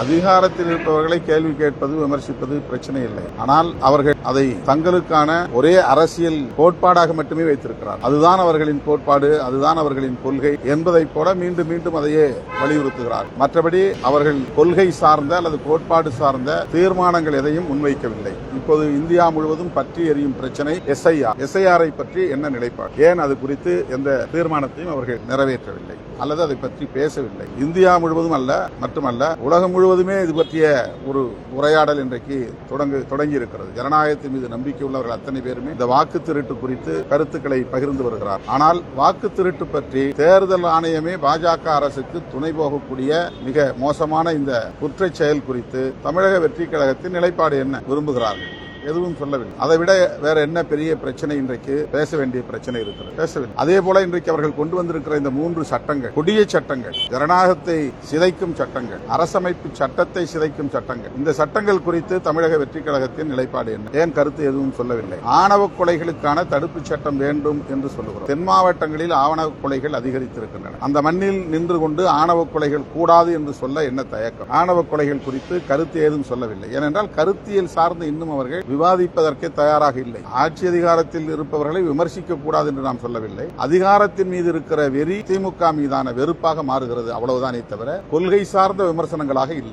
அதிகாரத்தில் இருப்பவர்களை கேள்வி கேட்பது, விமர்சிப்பது பிரச்சனை இல்லை. ஆனால் அவர்கள் அதை தங்களுக்கான ஒரே அரசியல் கோட்பாடாக மட்டுமே வைத்திருக்கிறார். அதுதான் அவர்களின் கோட்பாடு, அதுதான் அவர்களின் கொள்கை என்பதை போல மீண்டும் மீண்டும் அதையே வலியுறுத்துகிறார். மற்றபடி அவர்கள் கொள்கை சார்ந்த அல்லது கோட்பாடு சார்ந்த தீர்மானங்கள் எதையும் முன்வைக்கவில்லை. இப்போது இந்தியா முழுவதும் பற்றி எரியும் பிரச்சனை எஸ்ஐஆரை பற்றி என்ன நிலைப்பாடு, ஏன் அது குறித்து எந்த தீர்மானத்தையும் அவர்கள் நிறைவேற்றவில்லை அல்லது அதை பற்றி பேசவில்லை. இந்தியா முழுவதும் மட்டுமல்ல, உலகம் முழுவதுமே இது பற்றிய ஒரு உரையாடல் இன்றைக்கு தொடங்கி இருக்கிறது. ஜனநாயகத்தின் மீது நம்பிக்கை உள்ளவர்கள் அத்தனை பேருமே இந்த வாக்கு திருட்டு குறித்து கருத்துக்களை பகிர்ந்து வருகிறார். ஆனால் வாக்கு திருட்டு பற்றி தேர்தல் ஆணையமே பாஜக அரசுக்கு துணை போகக்கூடிய மிக மோசமான இந்த குற்றச் செயல் குறித்து தமிழக வெற்றி கழகத்தின் நிலைப்பாடு என்ன விரும்புகிறார்கள்? எதுவும் சொல்லவில்லை. அதை விட வேற என்ன பெரிய பிரச்சனை இன்றைக்கு பேச வேண்டிய பிரச்சனை இருக்கிறது? பேசவில்லை. அதே போல இன்றைக்கு அவர்கள் கொண்டு வந்திருக்கிற இந்த 3 சட்டங்கள், கொடிய சட்டங்கள், ஜனநாயகத்தை சிதைக்கும் சட்டங்கள், அரசமைப்பு சட்டத்தை சிதைக்கும் சட்டங்கள், இந்த சட்டங்கள் குறித்து தமிழக வெற்றி கழகத்தின் நிலைப்பாடு என்ன? ஏன் கருத்து எதுவும் சொல்லவில்லை? ஆணவ கொலைகளுக்கான தடுப்பு சட்டம் வேண்டும் என்று சொல்லுகிறோம். தென் மாவட்டங்களில் ஆணவ கொலைகள் அதிகரித்திருக்கின்றன. அந்த மண்ணில் நின்று கொண்டு ஆணவ கொலைகள் கூடாது என்று சொல்ல என்ன தயக்கம்? ஆணவ கொலைகள் குறித்து கருத்து ஏதும் சொல்லவில்லை. ஏனென்றால் கருத்தியல் சார்ந்து இன்னும் அவர்கள் விவாதிப்பதற்கே தயாராக இல்லை. ஆட்சி அதிகாரத்தில் இருப்பவர்களை விமர்சிக்க கூடாது என்று நாம் சொல்லவில்லை. அதிகாரத்தின் மீது இருக்கிற வெறி திமுக மீதான வெறுப்பாக மாறுகிறது, அவ்வளவுதானே தவிர கொள்கை சார்ந்த விமர்சனங்களாக இல்லை.